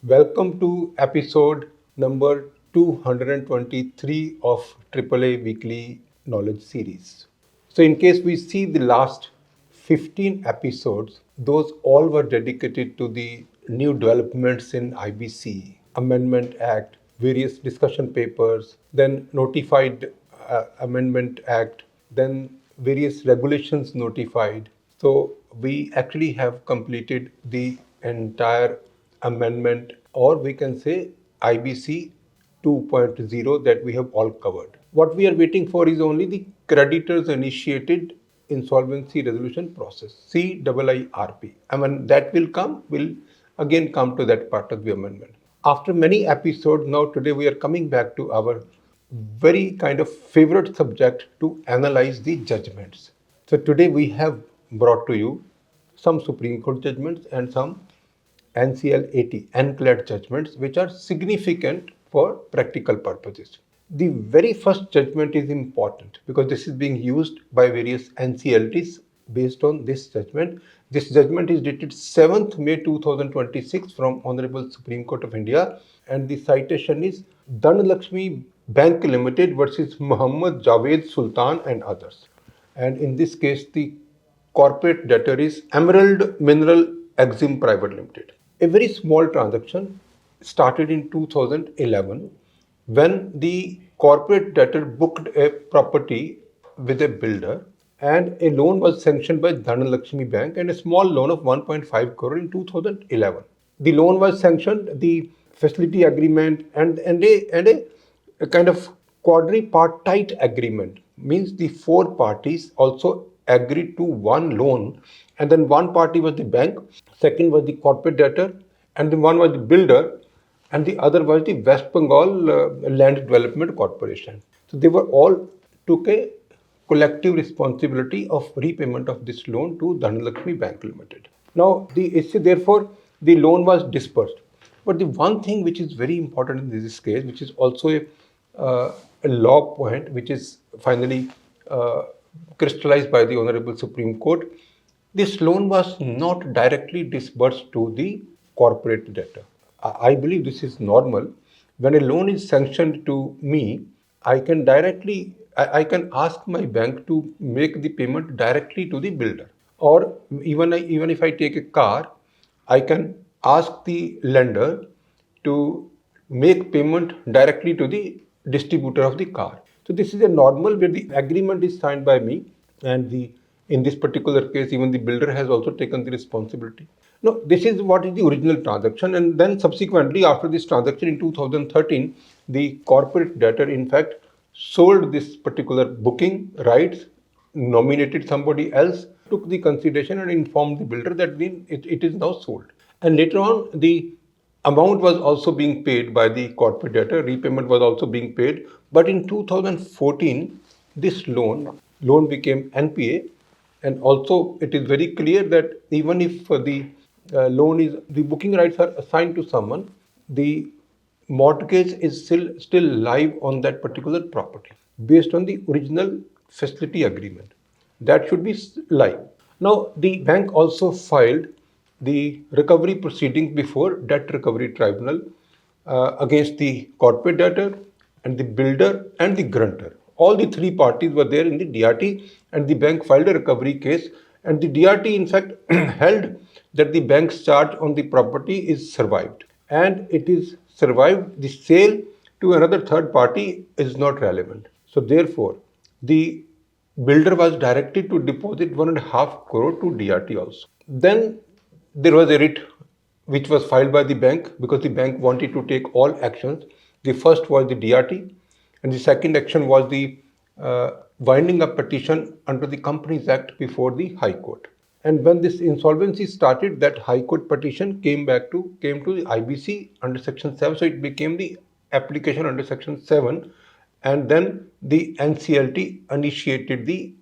Welcome to episode number 223 of AAA Weekly Knowledge Series. So, in case we see the last 15 episodes, those all were dedicated to the new developments in IBC, Amendment Act, various discussion papers, then notified Amendment Act, then various regulations notified. So we actually have completed the entire amendment, or we can say IBC 2.0 that we have all covered. What we are waiting for is only the creditors initiated insolvency resolution process, CIIRP. And when that will come, we'll again come to that part of the amendment. After many episodes, now today we are coming back to our very kind of favorite subject to analyze the judgments. So today we have brought to you some Supreme Court judgments and some NCLAT judgments which are significant for practical purposes. The very first judgment is important because this is being used by various NCLTs based on this judgment. This judgment is dated 7th May 2026 from Honorable Supreme Court of India, and the citation is Dhanlaxmi Bank Limited versus Muhammad Javed Sultan and others. And in this case, the corporate debtor is Emerald Mineral Exim Private Limited. A very small transaction started in 2011 when the corporate debtor booked a property with a builder, and a loan was sanctioned by Dhanlaxmi Bank, and a small loan of 1.5 crore in 2011. The loan was sanctioned, the facility agreement and a kind of quadripartite agreement means the four parties also agreed to one loan, and then one party was the bank, second was the corporate debtor, and then one was the builder, and the other was the West Bengal Land Development Corporation. So they were all took a collective responsibility of repayment of this loan to Dhanlaxmi Bank Limited. Now the issue, therefore, the loan was disbursed. But the one thing which is very important in this case, which is also a law point, which is finally crystallized by the Honorable Supreme Court, this loan was not directly disbursed to the corporate debtor. I believe this is normal. When a loan is sanctioned to me, I can ask my bank to make the payment directly to the builder. Or even if I take a car, I can ask the lender to make payment directly to the distributor of the car. So this is a normal where the agreement is signed by me, and in this particular case even the builder has also taken the responsibility. Now this is what is the original transaction, and then subsequently after this transaction in 2013, the corporate debtor in fact sold this particular booking rights, nominated somebody else, took the consideration and informed the builder that it is now sold. And later on, the amount was also being paid by the corporate debtor, repayment was also being paid. But in 2014, this loan became NPA, and also it is very clear that even if the booking rights are assigned to someone, the mortgage is still live on that particular property based on the original facility agreement. That should be live. Now, the bank also filed the recovery proceedings before Debt Recovery Tribunal against the corporate debtor and the builder and the grantor. All the three parties were there in the DRT, and the bank filed a recovery case, and the DRT in fact held that the bank's charge on the property is survived, and it is survived. The sale to another third party is not relevant. So therefore, the builder was directed to deposit 1.5 crore to DRT also. Then there was a writ which was filed by the bank because the bank wanted to take all actions. The first was the DRT, and the second action was the winding up petition under the Companies Act before the High Court. And when this insolvency started, that High Court petition came to the IBC under Section 7, so it became the application under Section 7, and then the NCLT initiated the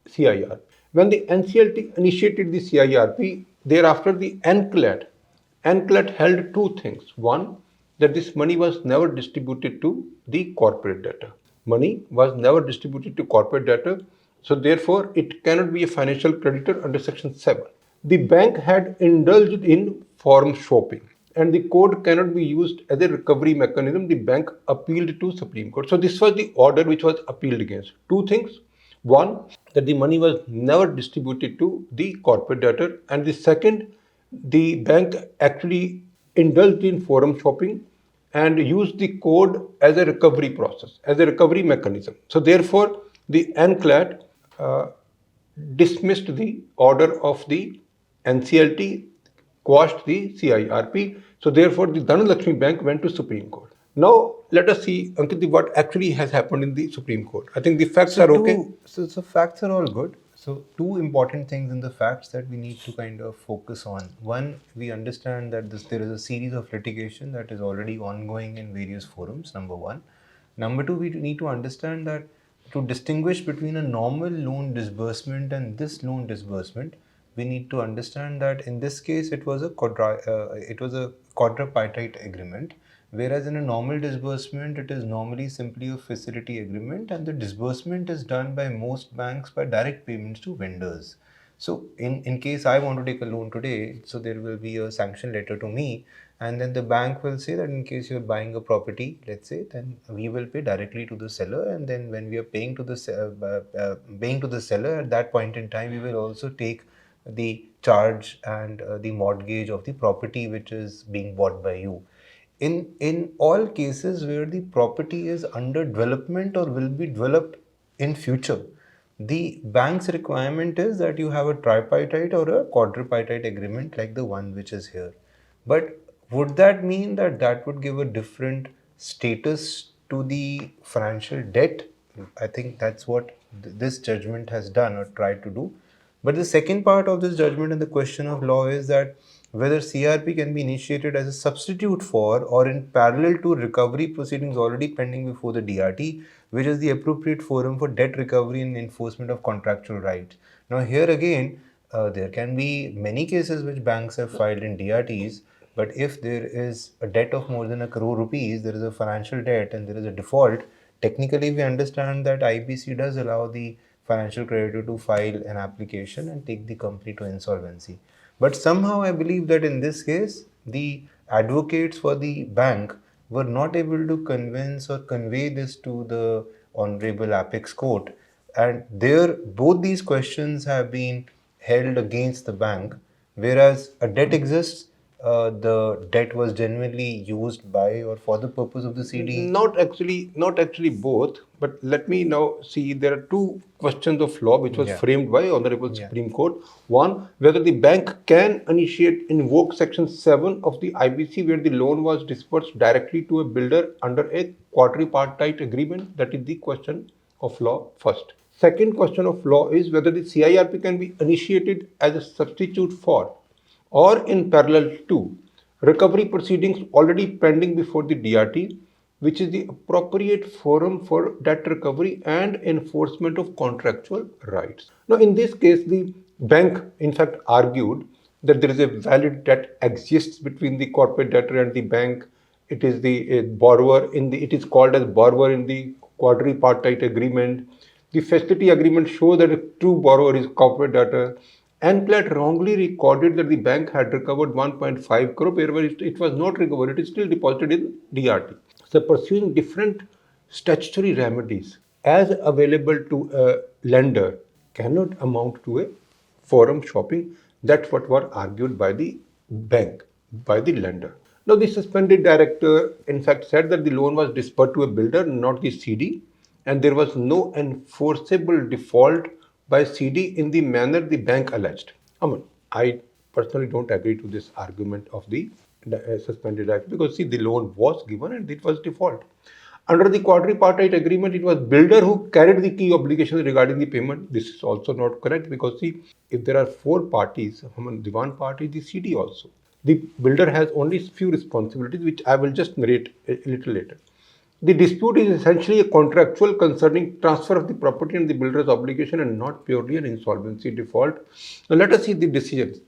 CIR. When the NCLT initiated the CIRP, thereafter the NCLAT held two things. One, that this money was never distributed to the corporate debtor. Money was never distributed to corporate debtor, so therefore it cannot be a financial creditor under Section 7. The bank had indulged in form shopping. and the code cannot be used as a recovery mechanism. The bank appealed to Supreme Court. So this was the order which was appealed against. Two things. One, that the money was never distributed to the corporate debtor, and the second, the bank actually indulged in forum shopping and used the code as a recovery process, as a recovery mechanism. So therefore, the NCLAT dismissed the order of the NCLT, quashed the CIRP. So therefore, the Dhanlaxmi Bank went to Supreme Court. Now let us see, Ankit, what actually has happened in the Supreme Court. I think the facts are okay. So facts are all good. So two important things in the facts that we need to kind of focus on. One, we understand that there is a series of litigation that is already ongoing in various forums, number one. Number two, we need to understand that to distinguish between a normal loan disbursement and this loan disbursement, we need to understand that in this case it was a quadripartite agreement, whereas in a normal disbursement it is normally simply a facility agreement, and the disbursement is done by most banks by direct payments to vendors. So in case I want to take a loan today, so there will be a sanction letter to me, and then the bank will say that in case you're buying a property, let's say, then we will pay directly to the seller, and then when we are paying to the seller, at that point in time we will also take the charge and the mortgage of the property which is being bought by you. In all cases where the property is under development or will be developed in future, the bank's requirement is that you have a tripartite or a quadripartite agreement like the one which is here. But would that mean that that would give a different status to the financial debt? I think that's what this judgment has done or tried to do. But the second part of this judgment and the question of law is that whether CRP can be initiated as a substitute for or in parallel to recovery proceedings already pending before the DRT, which is the appropriate forum for debt recovery and enforcement of contractual rights. Now here again, there can be many cases which banks have filed in DRTs, but if there is a debt of more than a crore rupees, there is a financial debt and there is a default, technically we understand that IBC does allow the financial creditor to file an application and take the company to insolvency. But somehow I believe that in this case, the advocates for the bank were not able to convince or convey this to the Honorable Apex Court. And there, both these questions have been held against the bank, whereas a debt exists, the debt was genuinely used by or for the purpose of the CD. Not actually both. But let me now see. There are two questions of law which was framed by Honorable Supreme Court. One, whether the bank can invoke Section 7 of the IBC where the loan was disbursed directly to a builder under a quadripartite agreement. That is the question of law first. Second question of law is whether the CIRP can be initiated as a substitute for or in parallel to recovery proceedings already pending before the DRT, which is the appropriate forum for debt recovery and enforcement of contractual rights. Now, in this case, the bank, in fact, argued that there is a valid debt exists between the corporate debtor and the bank. It is the borrower in the. It is called as borrower in the quadripartite agreement. The facility agreement shows that a true borrower is corporate debtor. NCLAT wrongly recorded that the bank had recovered 1.5 crore, wherever it was not recovered, it is still deposited in DRT. So pursuing different statutory remedies as available to a lender cannot amount to a forum shopping. That's what was argued by the bank, by the lender. Now the suspended director in fact said that the loan was disbursed to a builder, not the CD, and there was no enforceable default by CD in the manner the bank alleged. I personally don't agree to this argument of the suspended director because see, the loan was given and it was default. Under the quadripartite agreement, it was builder who carried the key obligations regarding the payment. This is also not correct because see, if there are four parties, the one party is the CD also. The builder has only few responsibilities, which I will just narrate a little later. The dispute is essentially a contractual concerning transfer of the property and the builder's obligation and not purely an insolvency default. Now let us see the decisions.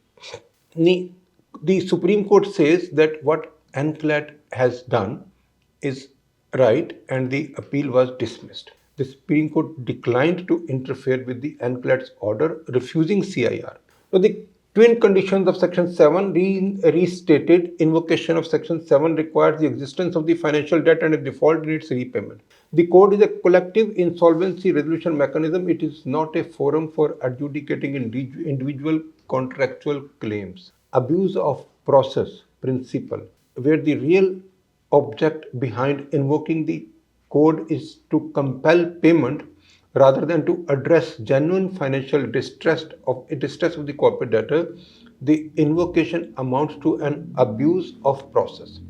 The Supreme Court says that what NCLAT has done is right and the appeal was dismissed. The Supreme Court declined to interfere with the NCLAT's order refusing CIR. Now the Twin conditions of Section 7 restated. Invocation of Section 7 requires the existence of the financial debt and a default in its repayment. The code is a collective insolvency resolution mechanism. It is not a forum for adjudicating individual contractual claims. Abuse of process principle, where the real object behind invoking the code is to compel payment rather than to address genuine financial distress of the corporate debtor. The invocation amounts to an abuse of process.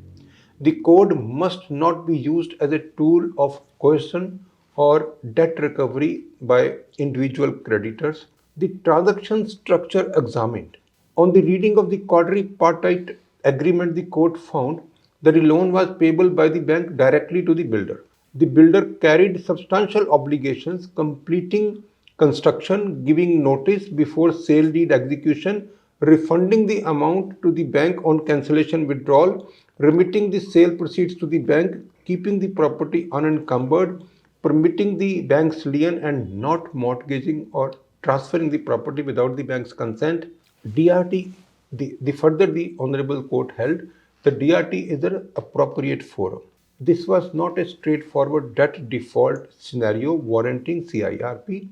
The code must not be used as a tool of coercion or debt recovery by individual creditors. The transaction structure examined. On the reading of the quadripartite agreement, the court found that the loan was payable by the bank directly to the builder. The builder carried substantial obligations, completing construction, giving notice before sale deed execution, refunding the amount to the bank on cancellation withdrawal, remitting the sale proceeds to the bank, keeping the property unencumbered, permitting the bank's lien, and not mortgaging or transferring the property without the bank's consent. DRT, the Honorable Court held the DRT is an appropriate forum. This was not a straightforward debt default scenario warranting CIRP.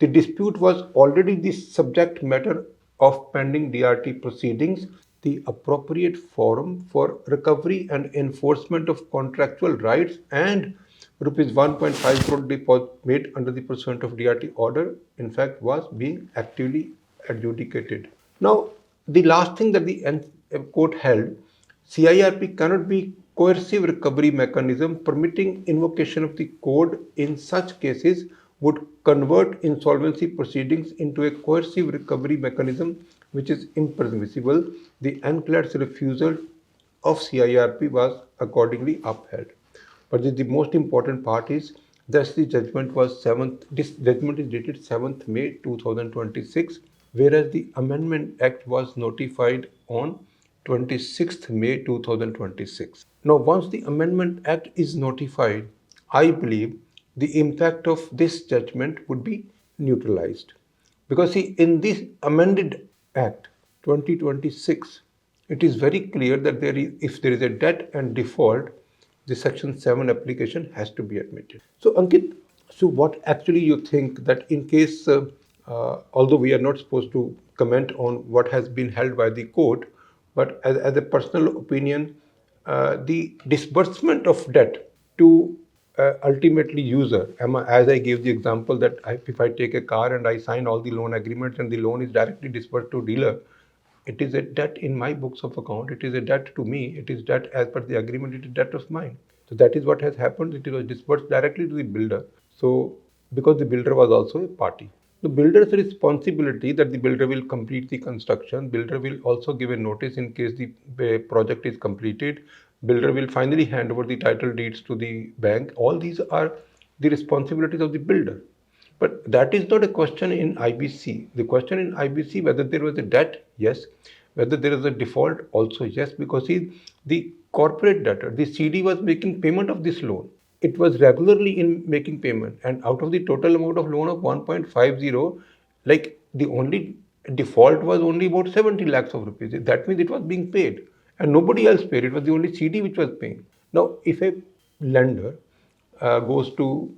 The dispute was already the subject matter of pending DRT proceedings. The appropriate forum for recovery and enforcement of contractual rights and rupees 1.5 crore deposit made under the pursuant of DRT order, in fact, was being actively adjudicated. Now, the last thing that the court held, CIRP cannot be coercive recovery mechanism. Permitting invocation of the code in such cases would convert insolvency proceedings into a coercive recovery mechanism which is impermissible. The NCLAT's refusal of CIRP was accordingly upheld. But the most important part is thus the judgment was 7th. This judgment is dated 7th May 2026, whereas the Amendment Act was notified on 26th May 2026. Now, once the Amendment Act is notified, I believe the impact of this judgment would be neutralized. Because see, in this amended Act 2026, it is very clear that if there is a debt and default, the Section 7 application has to be admitted. So, Ankit, so what actually you think that in case, although we are not supposed to comment on what has been held by the court, but as a personal opinion, the disbursement of debt to ultimately user, as I gave the example that if I take a car and I sign all the loan agreements and the loan is directly disbursed to dealer, it is a debt in my books of account. It is a debt to me. It is debt as per the agreement. It is debt of mine. So that is what has happened. It was disbursed directly to the builder. So because the builder was also a party. The builder's responsibility that the builder will complete the construction. Builder will also give a notice in case the project is completed. Builder will finally hand over the title deeds to the bank. All these are the responsibilities of the builder. But that is not a question in IBC. The question in IBC, whether there was a debt, yes. Whether there is a default, also yes. Because see, the corporate debtor, the CD was making payment of this loan. It was regularly in making payment, and out of the total amount of loan of 1.50, like the only default was only about 70 lakhs of rupees. That means it was being paid, and nobody else paid. It was the only CD which was paying. Now, if a lender goes to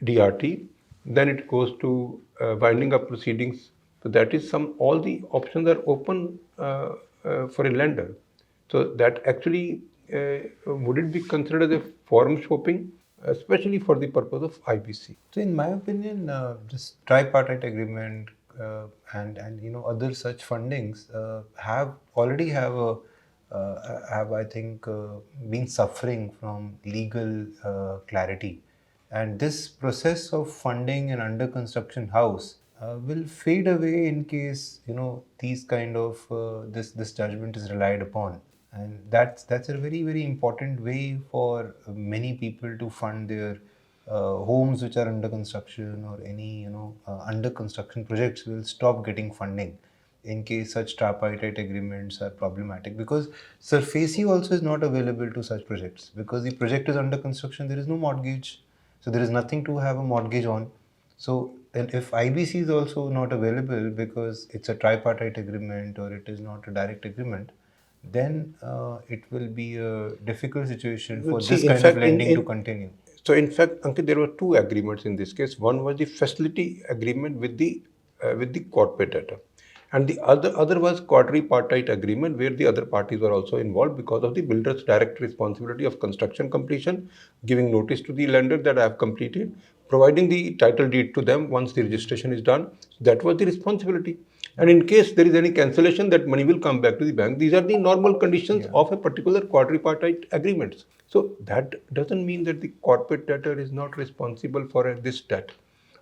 DRT, then it goes to winding up proceedings. So that is all the options are open for a lender. So that actually would it be considered as a forum shopping, especially for the purpose of IBC? So, in my opinion, this tripartite agreement and other such fundings have I think been suffering from legal clarity, and this process of funding an under construction house will fade away in case these kind of this judgment is relied upon, and that's a very important way for many people to fund their homes which are under construction, or any under construction projects will stop getting funding in case such tripartite agreements are problematic, because SARFAESI also is not available to such projects because the project is under construction. There is no mortgage, so there is nothing to have a mortgage on. So, and if IBC is also not available because it's a tripartite agreement or it is not a direct agreement, then it will be a difficult situation for See, this in kind of fact, lending to continue. so in fact, Ankit, there were two agreements in this case. One was the facility agreement with the corporate debtor, and the other was quadripartite agreement where the other parties were also involved because of the builder's direct responsibility of construction completion, giving notice to the lender that I have completed, providing the title deed to them once the registration is done. That was the responsibility. And in case there is any cancellation, that money will come back to the bank. These are the normal conditions of a particular quadripartite agreement. So that doesn't mean that the corporate debtor is not responsible for this debt.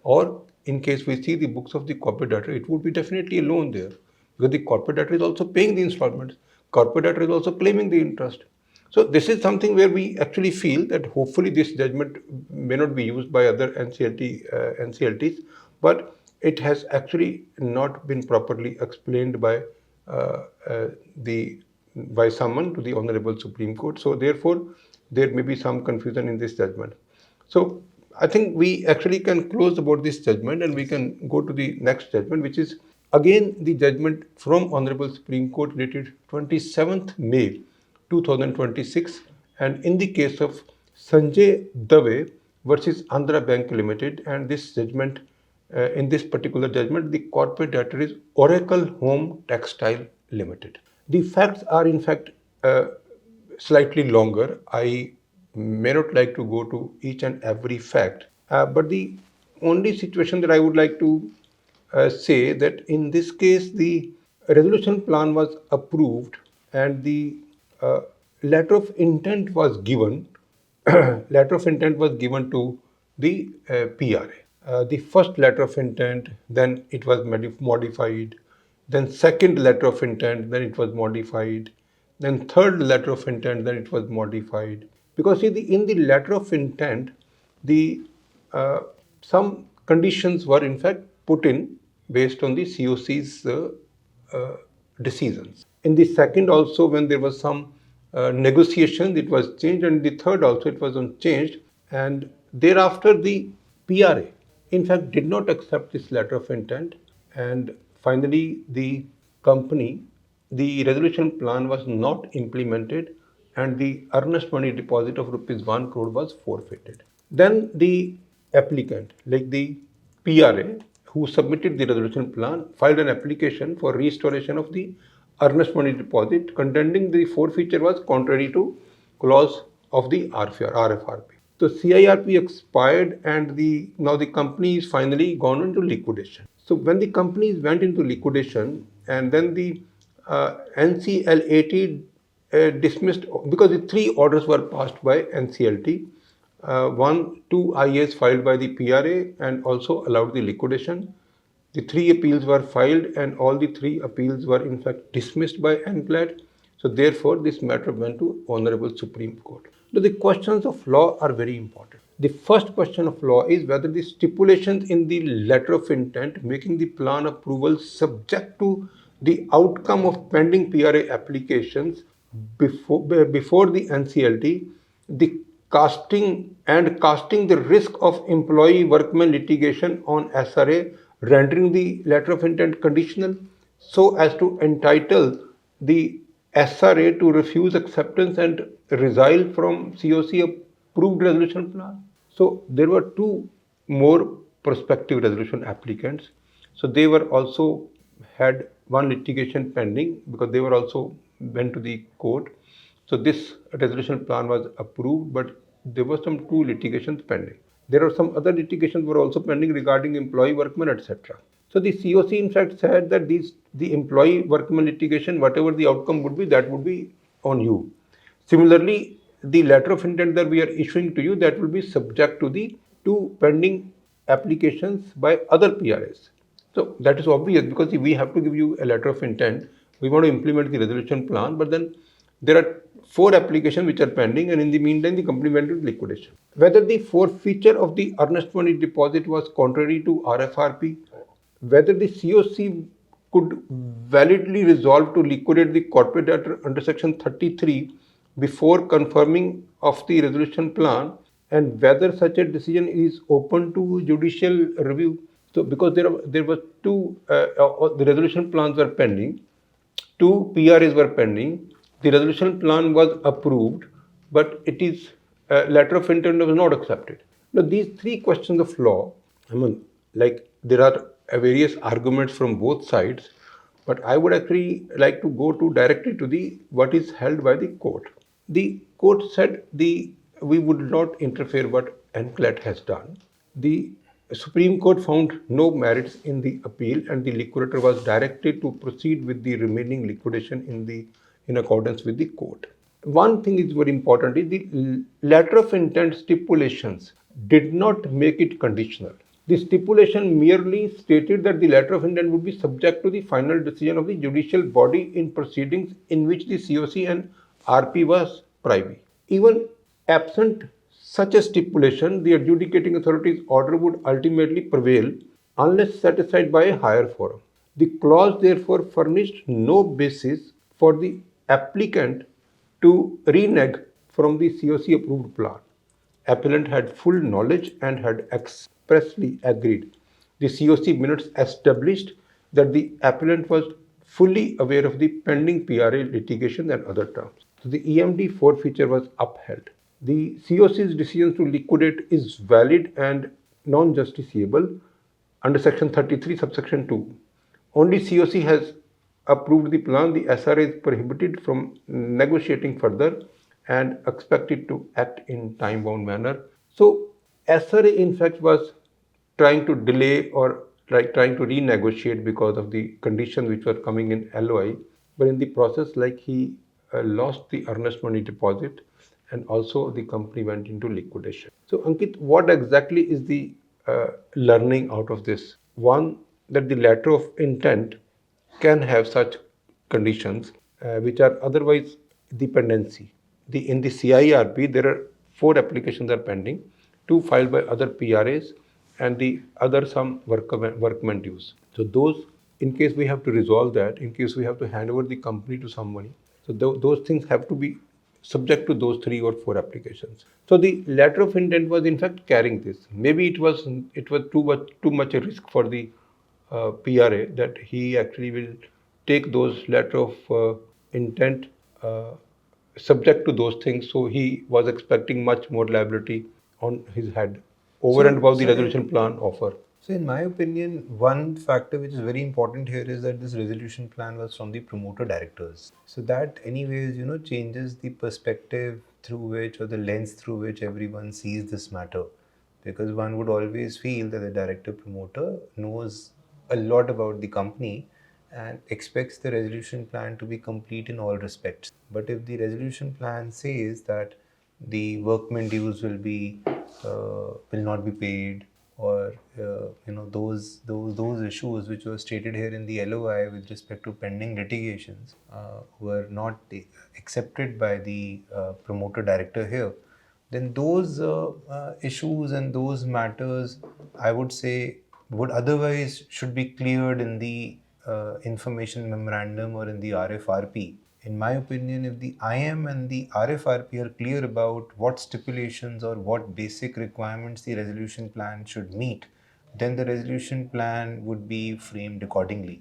Or in case we see the books of the corporate debtor, it would be definitely a loan there. Because the corporate debtor is also paying the installments. Corporate debtor is also claiming the interest. So this is something where we actually feel that hopefully this judgment may not be used by other NCLTs, but it has actually not been properly explained by uh, uh, the by someone to the Honorable Supreme Court. So therefore, there may be some confusion in this judgment. So I think we actually can close about this judgment and we can go to the next judgment, which is again the judgment from Honorable Supreme Court dated 27th May 2026, and in the case of Sanjay Dave versus Andhra Bank Limited, and this judgment, in this particular judgment, the corporate debtor is Oracle Home Textile Limited. The facts are in fact slightly longer. I may not like to go to each and every fact, but the only situation that I would like to say that in this case the resolution plan was approved and the uh, letter of intent was given. Letter of intent was given to the PRA. The first letter of intent, then it was modified, then second letter of intent, then it was modified, then third letter of intent, then it was modified. Because see, in the letter of intent, the some conditions were in fact put in based on the COC's uh, decisions. In the second also, when there was some negotiation, it was changed, and the third also it was unchanged. And thereafter, the PRA, in fact, did not accept this letter of intent, and finally, the company, the resolution plan was not implemented, and the earnest money deposit of rupees 1 crore was forfeited. Then the applicant, like the PRA, who submitted the resolution plan, filed an application for restoration of the earnest money deposit, contending the forfeiture was contrary to clause of the RFRP. So CIRP expired, and now the company is finally gone into liquidation. So when the companies went into liquidation, and then the NCLAT dismissed, because the three orders were passed by NCLT. Two IAs filed by the PRA and also allowed the liquidation. The three appeals were filed, and all the three appeals were in fact dismissed by NCLAT. So therefore, this matter went to Honorable Supreme Court. Now, the questions of law are very important. The first question of law is whether the stipulations in the letter of intent making the plan approval subject to the outcome of pending PRA applications before the NCLT, the casting the risk of employee workman litigation on SRA, rendering the letter of intent conditional so as to entitle the SRA to refuse acceptance and resile from COC approved resolution plan. So there were two more prospective resolution applicants. So they were also had one litigation pending because they were also went to the court. So this resolution plan was approved, but there were some two litigations pending. There are some other litigations were also pending regarding employee workmen, etc. So the COC in fact said that the employee workmen litigation, whatever the outcome would be, that would be on you. Similarly, the letter of intent that we are issuing to you, that will be subject to the two pending applications by other PRS. So that is obvious because we have to give you a letter of intent. We want to implement the resolution plan, but then there are four applications which are pending, and in the meantime, the company went into liquidation. Whether the forfeiture of the earnest money deposit was contrary to RFRP, whether the COC could validly resolve to liquidate the corporate debtor under Section 33 before confirming of the resolution plan, and whether such a decision is open to judicial review. So because there were two the resolution plans were pending, two PRAs were pending. The resolution plan was approved, but it is letter of intent was not accepted. Now these three questions of law, I mean, like there are various arguments from both sides, but I would actually like to go to directly to the what is held by the court. The court said the we would not interfere what NCLAT has done. The Supreme Court found no merits in the appeal, and the liquidator was directed to proceed with the remaining liquidation in accordance with the court. One thing is very important is the letter of intent stipulations did not make it conditional. The stipulation merely stated that the letter of intent would be subject to the final decision of the judicial body in proceedings in which the COC and RP was privy. Even absent such a stipulation, the adjudicating authority's order would ultimately prevail unless satisfied by a higher forum. The clause therefore furnished no basis for the applicant to renege from the COC approved plan. Appellant had full knowledge and had expressly agreed. The COC minutes established that the appellant was fully aware of the pending PRA litigation and other terms. So the EMD forfeiture was upheld. The COC's decision to liquidate is valid and non-justiciable under section 33 subsection 2. Only COC has approved the plan. The SRA is prohibited from negotiating further and expected to act in time-bound manner. So SRA in fact was trying to delay or like trying to renegotiate because of the conditions which were coming in LOI, but in the process like he lost the earnest money deposit and also the company went into liquidation. So Ankit, what exactly is the learning out of this? One, that the letter of intent can have such conditions which are otherwise dependency. In the CIRP, there are 4 applications are pending, 2 filed by other PRAs and the other some workmen dues. So those, in case we have to resolve that, in case we have to hand over the company to somebody, so those things have to be subject to those 3 or 4 applications. So the letter of intent was in fact carrying this. Maybe it was too much a risk for the PRA that he actually will take those letter of intent subject to those things. So he was expecting much more liability on his head over and above the resolution plan offer. So in my opinion, one factor which is very important here is that this resolution plan was from the promoter directors. So that anyways, changes the perspective through which or the lens through which everyone sees this matter. Because one would always feel that the director promoter knows a lot about the company and expects the resolution plan to be complete in all respects. But if the resolution plan says that the workmen dues will not be paid, or those issues which were stated here in the LOI with respect to pending litigations were not accepted by the promoter director here, then those issues and those matters, I would say, would otherwise should be cleared in the information memorandum or in the RFRP. In my opinion, if the IM and the RFRP are clear about what stipulations or what basic requirements the resolution plan should meet, then the resolution plan would be framed accordingly.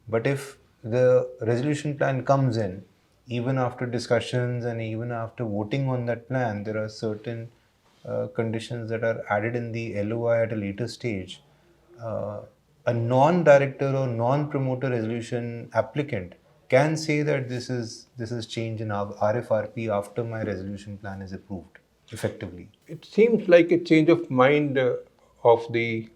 But if the resolution plan comes in, even after discussions and even after voting on that plan, there are certain conditions that are added in the LOI at a later stage. A non-director or non-promoter resolution applicant can say that this is change in our RFRP after my resolution plan is approved effectively. It seems like a change of mind of the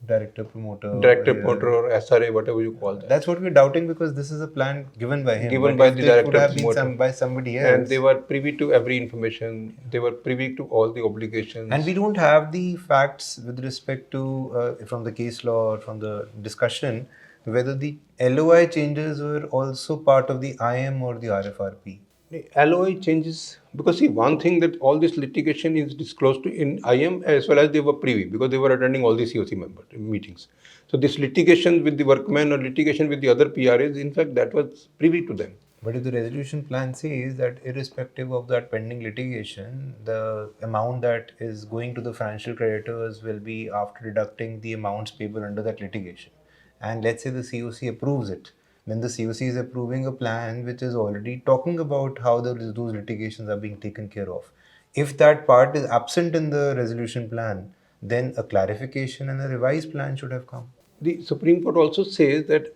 Director promoter or SRA, whatever you call that. That's what we're doubting, because this is a plan given by him. Given by the director could have promoter. been by somebody else. And they were privy to every information. They were privy to all the obligations. And we don't have the facts with respect to, from the case law or from the discussion, whether the LOI changes were also part of the IM or the RFRP. The LOI changes, because see, one thing that all this litigation is disclosed to in IM as well as they were privy, because they were attending all the COC member meetings. So this litigation with the workmen or litigation with the other PRAs, in fact, that was privy to them. But if the resolution plan says that irrespective of that pending litigation, the amount that is going to the financial creditors will be after deducting the amounts payable under that litigation. And let's say the COC approves it, then the COC is approving a plan which is already talking about how those litigations are being taken care of. If that part is absent in the resolution plan, then a clarification and a revised plan should have come. The Supreme Court also says that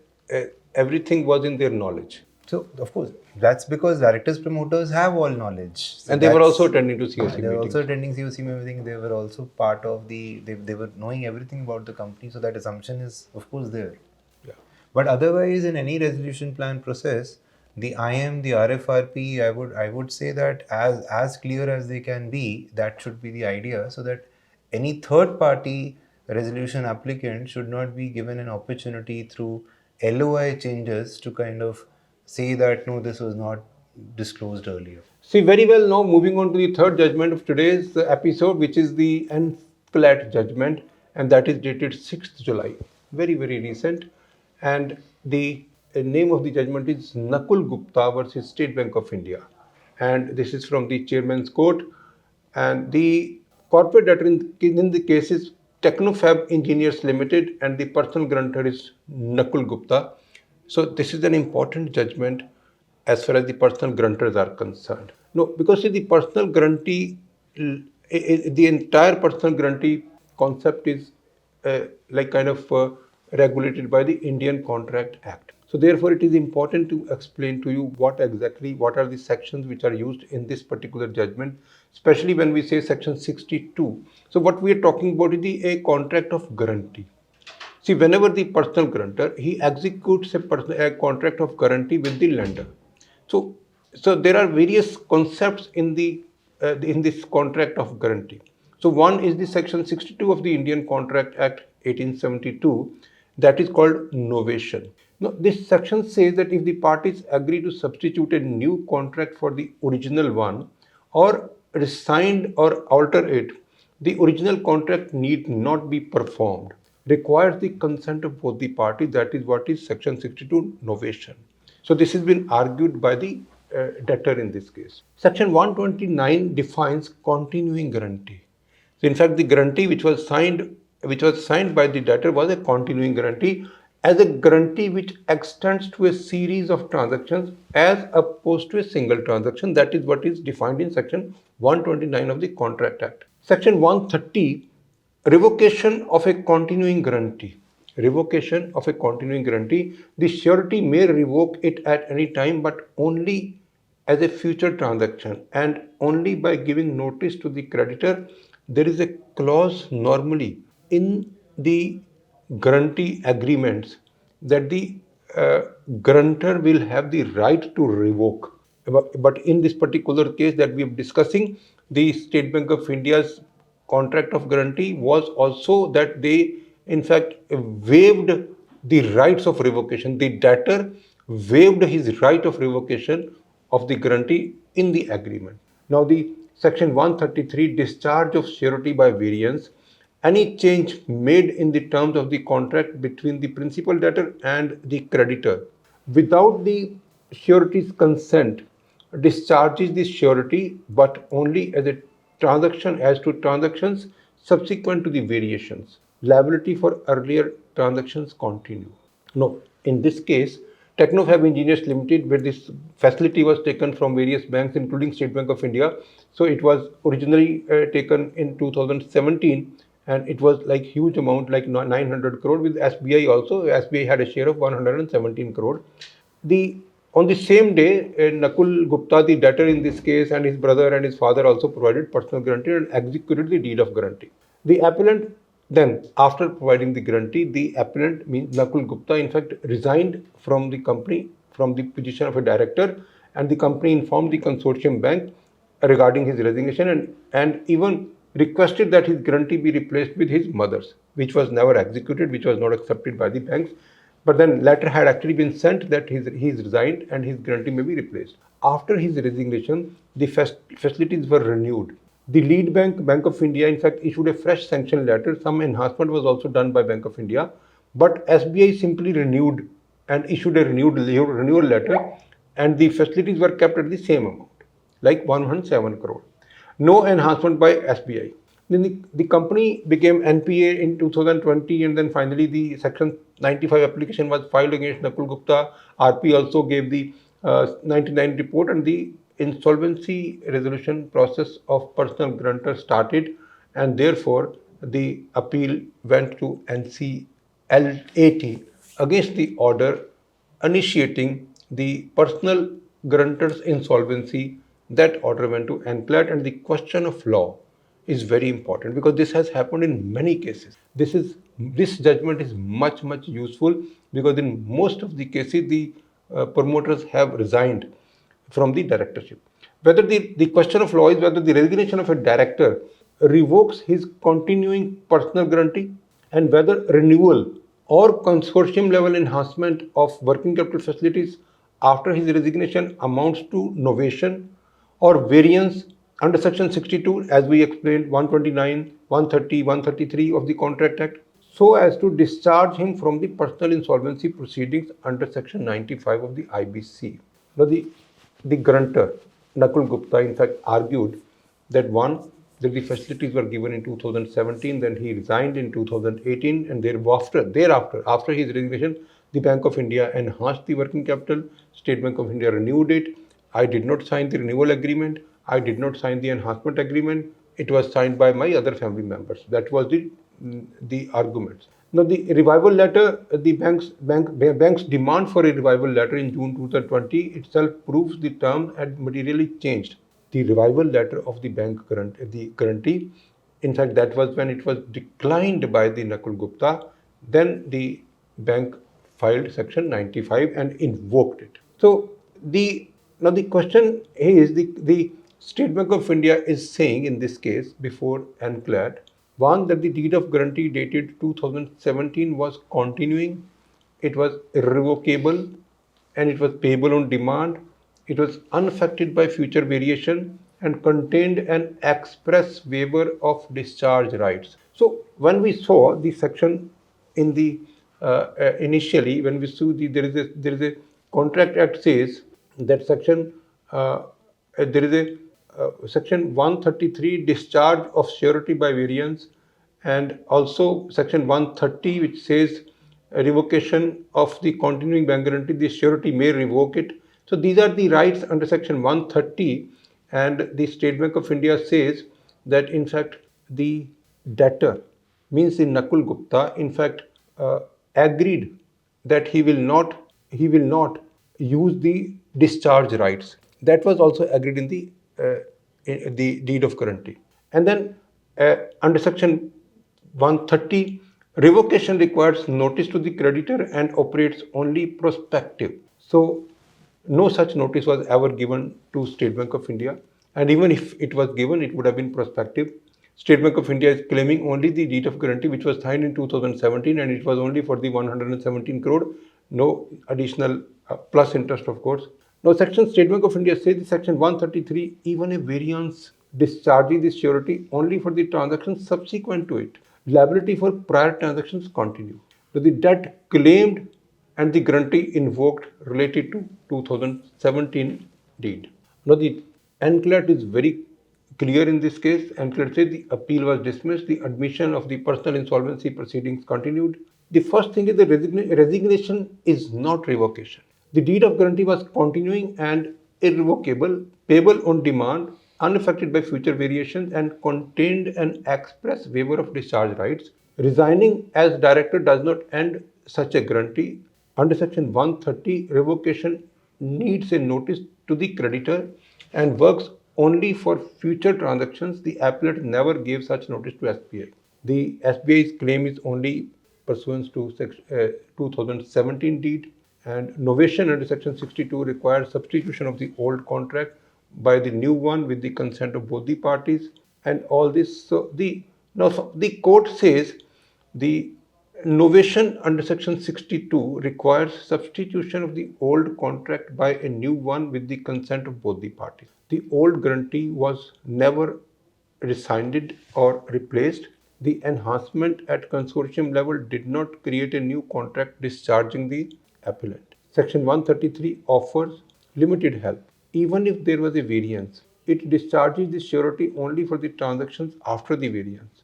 everything was in their knowledge. So, of course, that's because directors, promoters have all knowledge. So and they were also attending to COC They were meetings. also attending COC meetings. They were also part of they were knowing everything about the company. So that assumption is, of course, there. Yeah. But otherwise, in any resolution plan process, the IM, the RFRP, I would say that as clear as they can be, that should be the idea, so that any third party resolution applicant should not be given an opportunity through LOI changes to kind of say that no, this was not disclosed earlier. See, very well, now moving on to the third judgment of today's episode, which is the NCLAT judgment, and that is dated 6th July. Very, very recent. And the name of the judgment is Nakul Gupta versus State Bank of India. And this is from the Chairman's Court. And the corporate debtor in the case is Technofab Engineers Limited, and the personal guarantor is Nakul Gupta. So this is an important judgment as far as the personal guarantors are concerned. No, because see, the personal guarantee, the entire personal guarantee concept is regulated by the Indian Contract Act. So therefore, it is important to explain to you what are the sections which are used in this particular judgment, especially when we say section 62. So what we are talking about is a contract of guarantee. See, whenever the personal guarantor, he executes a contract of guarantee with the lender. So there are various concepts in this contract of guarantee. So one is the section 62 of the Indian Contract Act 1872, that is called novation. Now this section says that if the parties agree to substitute a new contract for the original one, or rescind or alter it, the original contract need not be performed. Requires the consent of both the parties. That is what is section 62 novation. So this has been argued by the debtor in this case. Section 129 defines continuing guarantee. So in fact, the guarantee which was signed by the debtor was a continuing guarantee, as a guarantee which extends to a series of transactions as opposed to a single transaction. That is what is defined in section 129 of the Contract Act. Section 130, revocation of a continuing guarantee. Revocation of a continuing guarantee. The surety may revoke it at any time, but only as a future transaction and only by giving notice to the creditor. There is a clause normally in the guarantee agreements that the guarantor will have the right to revoke. But in this particular case that we are discussing, the State Bank of India's contract of guarantee was also that they in fact waived the rights of revocation. The debtor waived his right of revocation of the guarantee in the agreement. Now the section 133, discharge of surety by variance. Any change made in the terms of the contract between the principal debtor and the creditor without the surety's consent discharges the surety, but only as to transactions subsequent to the variations. Liability for earlier transactions continue. No, in this case, Technofab Engineers Limited, where this facility was taken from various banks, including State Bank of India. So it was originally taken in 2017, and it was like huge amount, like 900 crore with SBI also. SBI had a share of 117 crore. On the same day, Nakul Gupta, the debtor in this case, and his brother and his father also provided personal guarantee and executed the deed of guarantee. The appellant then, after providing the guarantee, the appellant, means Nakul Gupta, in fact resigned from the company from the position of a director, and the company informed the consortium bank regarding his resignation, and even requested that his guarantee be replaced with his mother's, which was never executed, which was not accepted by the banks. But then letter had actually been sent that he is resigned and his guarantee may be replaced. After his resignation, the facilities were renewed. The lead bank, Bank of India, in fact, issued a fresh sanction letter. Some enhancement was also done by Bank of India, but SBI simply renewed and issued a renewal letter, and the facilities were kept at the same amount, like 107 crore. No enhancement by SBI. Then the company became NPA in 2020, and then finally the Section 95 application was filed against Nakul Gupta. RP also gave the 99 report, and the insolvency resolution process of personal guarantor started, and therefore the appeal went to NCLAT against the order initiating the personal guarantor's insolvency. That order went to NCLAT, and the question of law is very important because this has happened in many cases. This judgment is much useful because in most of the cases the promoters have resigned from the directorship. Whether the question of law is whether the resignation of a director revokes his continuing personal guarantee, and whether renewal or consortium level enhancement of working capital facilities after his resignation amounts to novation or variance under section 62, as we explained, 129, 130, 133 of the Contract Act, so as to discharge him from the personal insolvency proceedings under section 95 of the IBC. Now, the guarantor, Nakul Gupta, in fact, argued that one, that the facilities were given in 2017, then he resigned in 2018, and thereafter, after his resignation, the Bank of India enhanced the working capital. State Bank of India renewed it. I did not sign the renewal agreement. I did not sign the enhancement agreement. It was signed by my other family members. That was the arguments. Now, the revival letter, the bank's demand for a revival letter in June 2020 itself proves the term had materially changed. The revival letter of the guarantee, in fact, that was when it was declined by the Nakul Gupta. Then the bank filed section 95 and invoked it. So now the question is, the State Bank of India is saying in this case before NCLAT, one, that the deed of guarantee dated 2017 was continuing, it was irrevocable, and it was payable on demand. It was unaffected by future variation and contained an express waiver of discharge rights. So when we saw the section in the initially, when we saw there is a Contract Act says that there is a section 133, discharge of surety by variance, and also section 130, which says revocation of the continuing bank guarantee, the surety may revoke it. So these are the rights under section 130, and the State Bank of India says that in fact the debtor, means in Nakul Gupta, in fact agreed that he will not use the discharge rights. That was also agreed in the deed of guarantee. And then under section 130, revocation requires notice to the creditor and operates only prospective. So no such notice was ever given to State Bank of India, and even if it was given, it would have been prospective. State Bank of India is claiming only the deed of guarantee which was signed in 2017, and it was only for the 117 crore, no additional plus interest, of course. Now, State Bank of India says section 133, even a variance discharging the surety only for the transactions subsequent to it. Liability for prior transactions continue. So the debt claimed and the guarantee invoked related to 2017 deed. Now, the NCLAT is very clear in this case. NCLAT said the appeal was dismissed, the admission of the personal insolvency proceedings continued. The first thing is the resignation is not revocation. The deed of guarantee was continuing and irrevocable, payable on demand, unaffected by future variations, and contained an express waiver of discharge rights. Resigning as director does not end such a guarantee. Under section 130, revocation needs a notice to the creditor and works only for future transactions. The appellant never gave such notice to SBI. The SBI's claim is only pursuant to 2017 deed, and novation under section 62 requires substitution of the old contract by the new one with the consent of both the parties, and all this. So the court says the novation under section 62 requires substitution of the old contract by a new one with the consent of both the parties. The old guarantee was never rescinded or replaced. The enhancement at consortium level did not create a new contract discharging the appellant. Section 133 offers limited help. Even if there was a variance, it discharges the surety only for the transactions after the variance.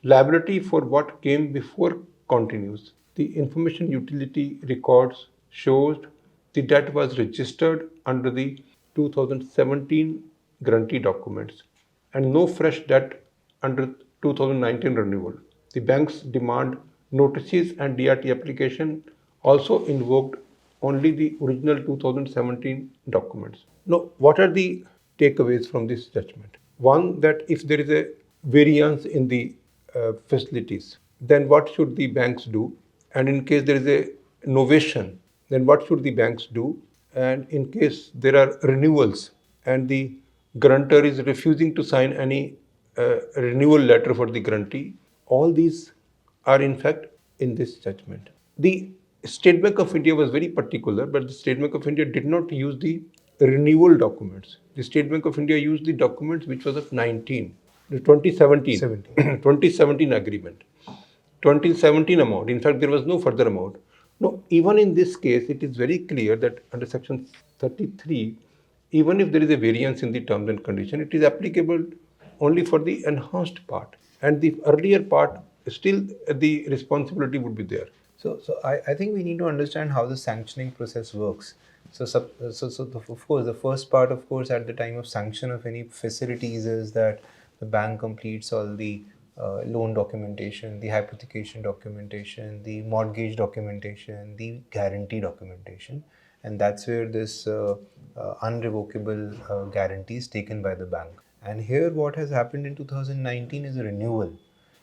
Liability for what came before continues. The information utility records shows the debt was registered under the 2017 guarantee documents and no fresh debt under 2019 renewal. The bank's demand notices and DRT application also invoked only the original 2017 documents. Now, what are the takeaways from this judgment? One, that if there is a variance in the facilities, then what should the banks do? And in case there is a novation, then what should the banks do? And in case there are renewals and the guarantor is refusing to sign any renewal letter for the guarantee, all these are in fact in this judgment. The State Bank of India was very particular, but the State Bank of India did not use the renewal documents. The State Bank of India used the documents which was of 19, the 2017, 2017 agreement, 2017 amount. In fact, there was no further amount. No, even in this case, it is very clear that under section 33, even if there is a variance in the terms and condition, it is applicable only for the enhanced part. And the earlier part, still the responsibility would be there. So I think we need to understand how the sanctioning process works. Of course, the first part, of course, at the time of sanction of any facilities is that the bank completes all the loan documentation, the hypothecation documentation, the mortgage documentation, the guarantee documentation, and that's where this unrevocable guarantee is taken by the bank. And here, what has happened in 2019 is a renewal.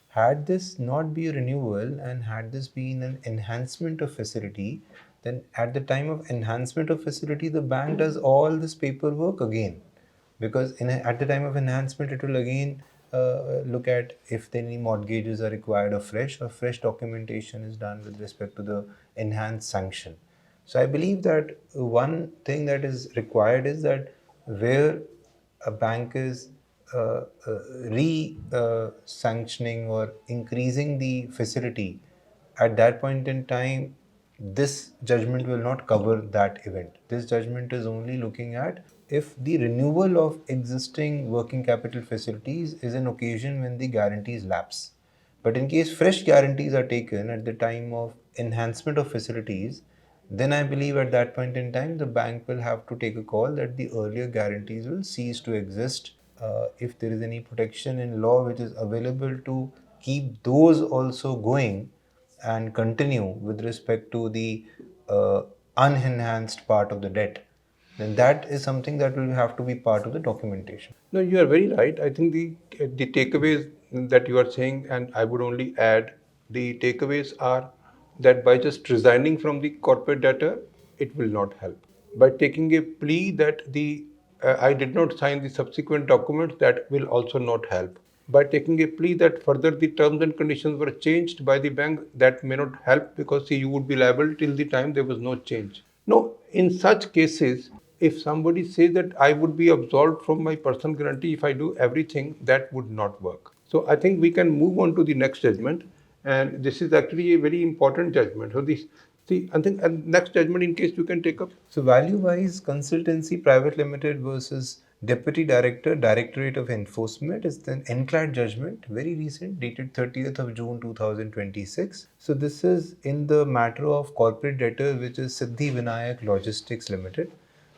Had this not be a renewal and had this been an enhancement of facility, then at the time of enhancement of facility, the bank does all this paperwork again. Because at the time of enhancement, it will again look at if any mortgages are required afresh or fresh documentation is done with respect to the enhanced sanction. So I believe that one thing that is required is that where a bank is re-sanctioning or increasing the facility, at that point in time, this judgment will not cover that event. This judgment is only looking at if the renewal of existing working capital facilities is an occasion when the guarantees lapse. But in case fresh guarantees are taken at the time of enhancement of facilities, then I believe at that point in time the bank will have to take a call that the earlier guarantees will cease to exist. If there is any protection in law which is available to keep those also going and continue with respect to the unenhanced part of the debt, then that is something that will have to be part of the documentation. No, you are very right. I think the takeaways that you are saying, and I would only add, the takeaways are that by just resigning from the corporate debtor, it will not help. By taking a plea that the I did not sign the subsequent documents, that will also not help. By taking a plea that further the terms and conditions were changed by the bank, that may not help because see, you would be liable till the time there was no change. No, in such cases, if somebody says that I would be absolved from my personal guarantee if I do everything, that would not work. So I think we can move on to the next judgment, and this is actually a very important judgment. So this, see, I think next judgment, in case you can take up. So value-wise, Consultancy Private Limited versus Deputy Director, Directorate of Enforcement is the NCLAT judgment, very recent, dated 30th of June 2026. So this is in the matter of corporate debtor, which is Siddhi Vinayak Logistics Limited.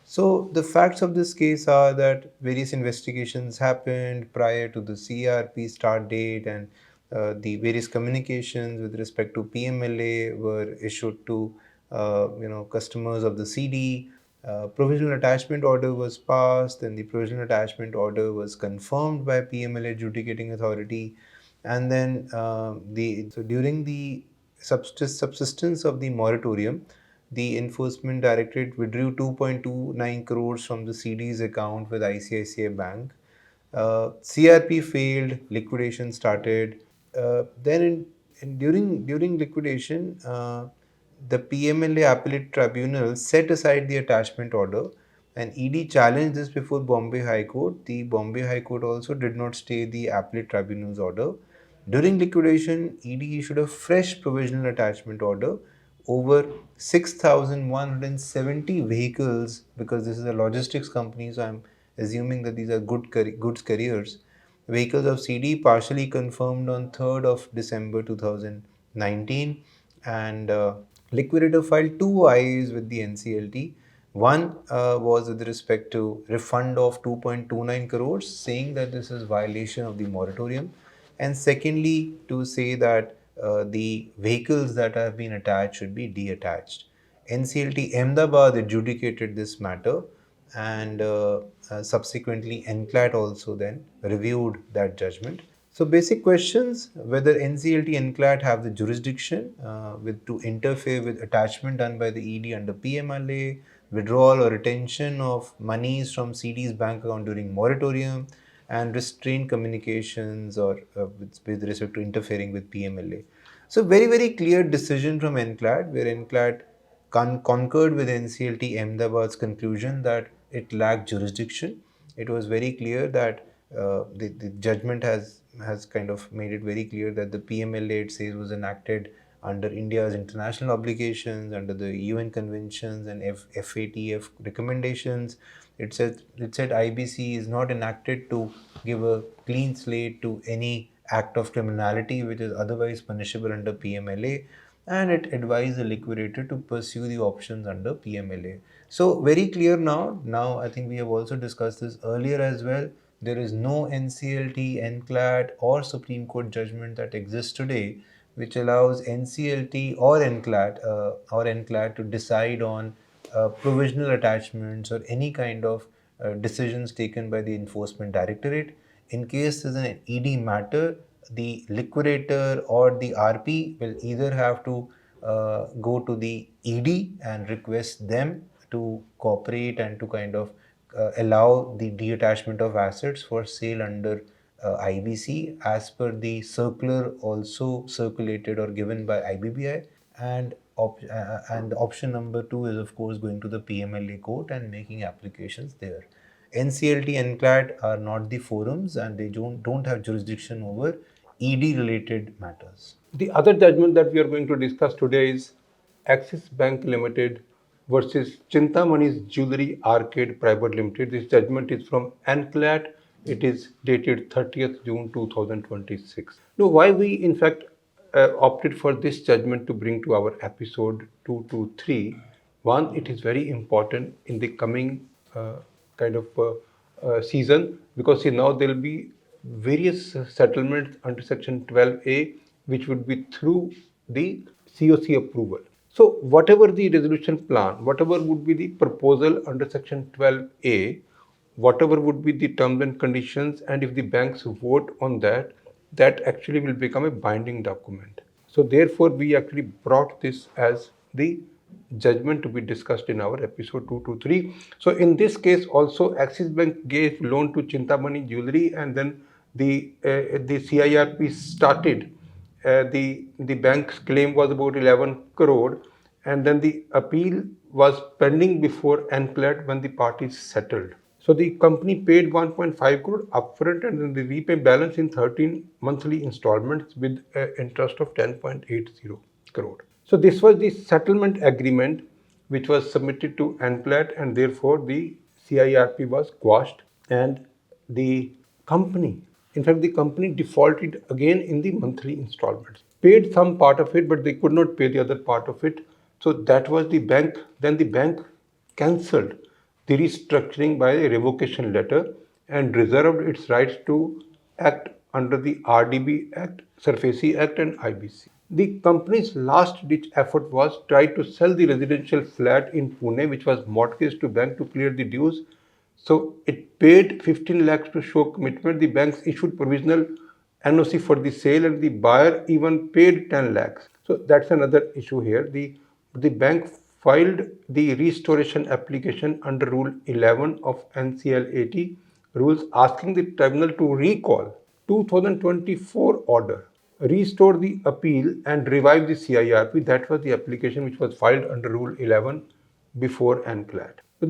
So the facts of this case are that various investigations happened prior to the CRP start date, and the various communications with respect to PMLA were issued to customers of the CD. Provisional attachment order was passed, and the provisional attachment order was confirmed by PMLA adjudicating authority. And then during the subsistence of the moratorium, the Enforcement Directorate withdrew 2.29 crores from the CD's account with ICICI Bank. CRP failed, liquidation started. During liquidation, the PMLA Appellate Tribunal set aside the attachment order, and ED challenged this before Bombay High Court. The Bombay High Court also did not stay the Appellate Tribunal's order. During liquidation, ED issued a fresh provisional attachment order, over 6,170 vehicles, because this is a logistics company, so I'm assuming that these are goods carriers. Vehicles of CD partially confirmed on 3rd of December 2019, and Liquidator filed two IAs with the NCLT. One was with respect to refund of 2.29 crores, saying that this is violation of the moratorium, and secondly, to say that the vehicles that have been attached should be detached. NCLT Ahmedabad adjudicated this matter, and subsequently NCLAT also then reviewed that judgment. So basic questions: whether NCLT NCLAT have the jurisdiction to interfere with attachment done by the ED under PMLA, withdrawal or retention of monies from CD's bank account during moratorium, and restrain communications or with respect to interfering with PMLA. So very clear decision from NCLAT, where NCLAT concurred with NCLT Ahmedabad's conclusion that it lacked jurisdiction. It was very clear that the judgment has kind of made it very clear that the PMLA, it says, was enacted under India's international obligations, under the UN conventions and FATF recommendations. It said IBC is not enacted to give a clean slate to any act of criminality which is otherwise punishable under PMLA, and it advised the liquidator to pursue the options under PMLA. So very clear now. Now I think we have also discussed this earlier as well. There is no NCLT, NCLAT or Supreme Court judgment that exists today which allows NCLT or NCLAT to decide on provisional attachments or any kind of decisions taken by the Enforcement Directorate. In case there's an ED matter, the liquidator or the RP will either have to go to the ED and request them to cooperate and to kind of allow the detachment of assets for sale under IBC as per the circular also circulated or given by IBBI, and option number 2 is of course going to the PMLA court and making applications there. NCLT and NCLAT are not the forums and they don't have jurisdiction over ED related matters. The other judgment that we are going to discuss today is Axis Bank Limited versus Chintamani's Jewelry Arcade Private Limited. This judgment is from NCLAT. It is dated 30th June 2026. Now, why we in fact opted for this judgment to bring to our episode 223. One, it is very important in the coming season, because now there will be various settlements under section 12A which would be through the COC approval. So whatever the resolution plan, whatever would be the proposal under section 12A, whatever would be the terms and conditions, and if the banks vote on that, that actually will become a binding document. So therefore we actually brought this as the judgment to be discussed in our episode 223. So in this case also Axis Bank gave loan to Chintamani Jewelry, and then the CIRP started. The bank's claim was about 11 crore, and then the appeal was pending before NCLAT when the parties settled. So the company paid 1.5 crore upfront, and then they repay balance in 13 monthly installments with interest of 10.80 crore. So this was the settlement agreement which was submitted to NCLAT, and therefore the CIRP was quashed, and the company, in fact the company defaulted again in the monthly installments, paid some part of it but they could not pay the other part of it. So that was the bank. Then the bank cancelled the restructuring by a revocation letter and reserved its rights to act under the RDB Act, SARFAESI Act and IBC. The company's last ditch effort was try to sell the residential flat in Pune which was mortgaged to bank to clear the dues. So it paid 15 lakhs to show commitment. The banks issued provisional NOC for the sale, and the buyer even paid 10 lakhs. So that's another issue here. The bank filed the restoration application under Rule 11 of NCLAT rules, asking the tribunal to recall 2024 order, restore the appeal and revive the CIRP. That was the application which was filed under Rule 11 before NCLAT. So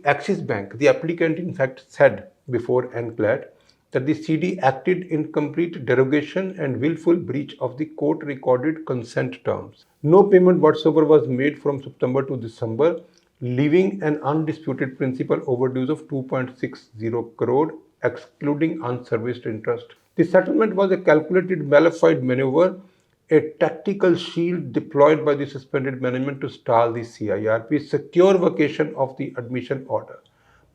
Axis Bank, the applicant in fact said before NCLAT that the CD acted in complete derogation and willful breach of the court-recorded consent terms. No payment whatsoever was made from September to December, leaving an undisputed principal overdues of 2.60 crore, excluding unserviced interest. The settlement was a calculated malefied maneuver, a tactical shield deployed by the suspended management to stall the CIRP's secure vacation of the admission order.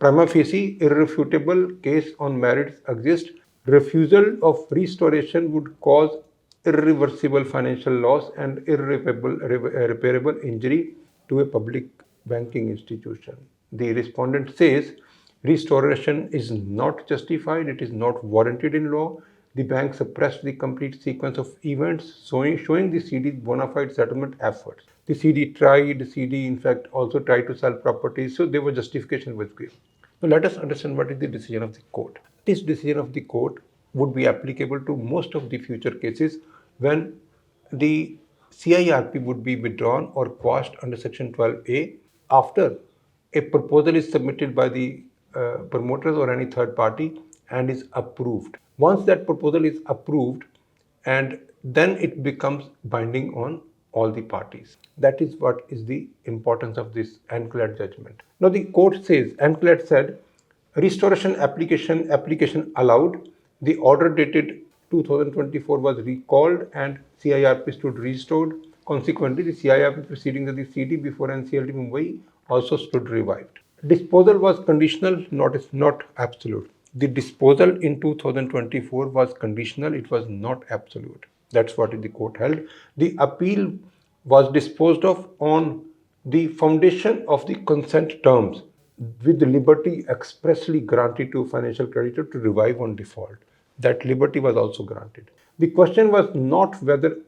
Prima facie, irrefutable case on merits exists. Refusal of restoration would cause irreversible financial loss and irreparable injury to a public banking institution. The respondent says restoration is not justified, it is not warranted in law. The bank suppressed the complete sequence of events showing the CD's bona fide settlement efforts. The CD in fact also tried to sell properties, so there was justification was given. Now let us understand what is the decision of the court. This decision of the court would be applicable to most of the future cases when the CIRP would be withdrawn or quashed under Section 12A after a proposal is submitted by the promoters or any third party and is approved. Once that proposal is approved, and then it becomes binding on all the parties. That is what is the importance of this NCLAT judgment. Now the court says, NCLAT said, restoration application allowed. The order dated 2024 was recalled and CIRP stood restored. Consequently, the CIRP proceedings of the CD before NCLT Mumbai also stood revived. Disposal was conditional, not absolute. The disposal in 2024 was conditional, it was not absolute. That's what the court held. The appeal was disposed of on the foundation of the consent terms, with the liberty expressly granted to financial creditor to revive on default. That liberty was also granted. The question was not whether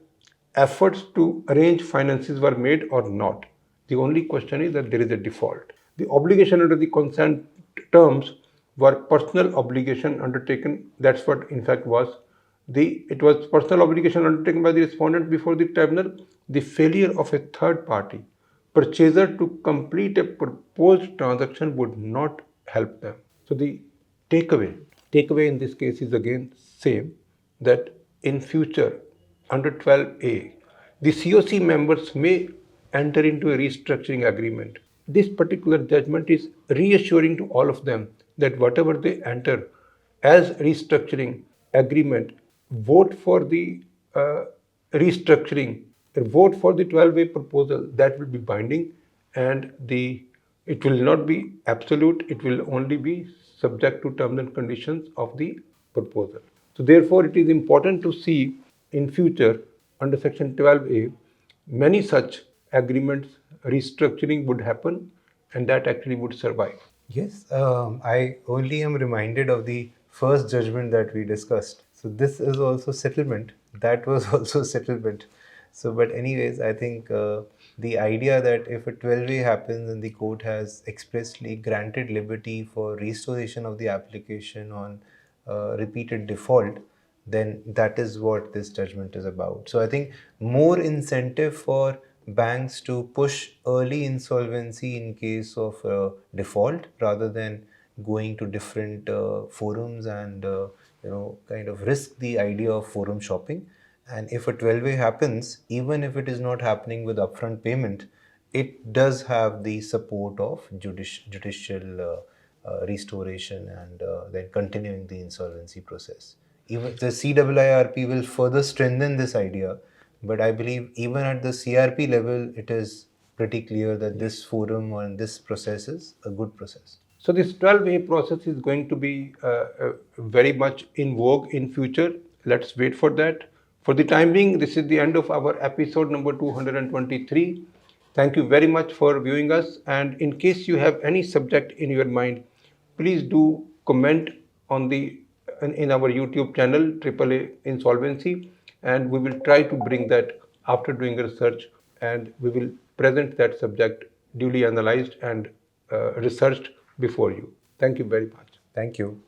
efforts to arrange finances were made or not. The only question is that there is a default. The obligation under the consent terms were personal obligation undertaken. That's what in fact was it was personal obligation undertaken by the respondent before the tribunal. The failure of a third party purchaser to complete a proposed transaction would not help them. So the takeaway in this case is again same, that in future under 12A the COC members may enter into a restructuring agreement. This particular judgment is reassuring to all of them that whatever they enter as restructuring agreement, vote for the restructuring, vote for the 12-way proposal, that will be binding, and it will not be absolute, it will only be subject to terms and conditions of the proposal. So therefore it is important to see in future under section 12A many such agreements restructuring would happen, and that actually would survive. Yes, I only am reminded of the first judgment that we discussed. So this is also settlement. That was also settlement. So, but anyways, I think the idea that if a 12-way happens and the court has expressly granted liberty for restoration of the application on repeated default, then that is what this judgment is about. So I think more incentive for banks to push early insolvency in case of default rather than going to different forums and kind of risk the idea of forum shopping. And if a 12-way happens, even if it is not happening with upfront payment, it does have the support of judicial restoration and then continuing the insolvency process. Even the CIIRP will further strengthen this idea, but I believe even at the CRP level, it is pretty clear that this forum or this process is a good process. So this 12-way process is going to be very much in vogue in future. Let's wait for that. For the time being, this is the end of our episode number 223. Thank you very much for viewing us. And in case you have any subject in your mind, please do comment in our YouTube channel, AAA Insolvency, and we will try to bring that after doing research, and we will present that subject duly analyzed and researched before you. Thank you very much. Thank you.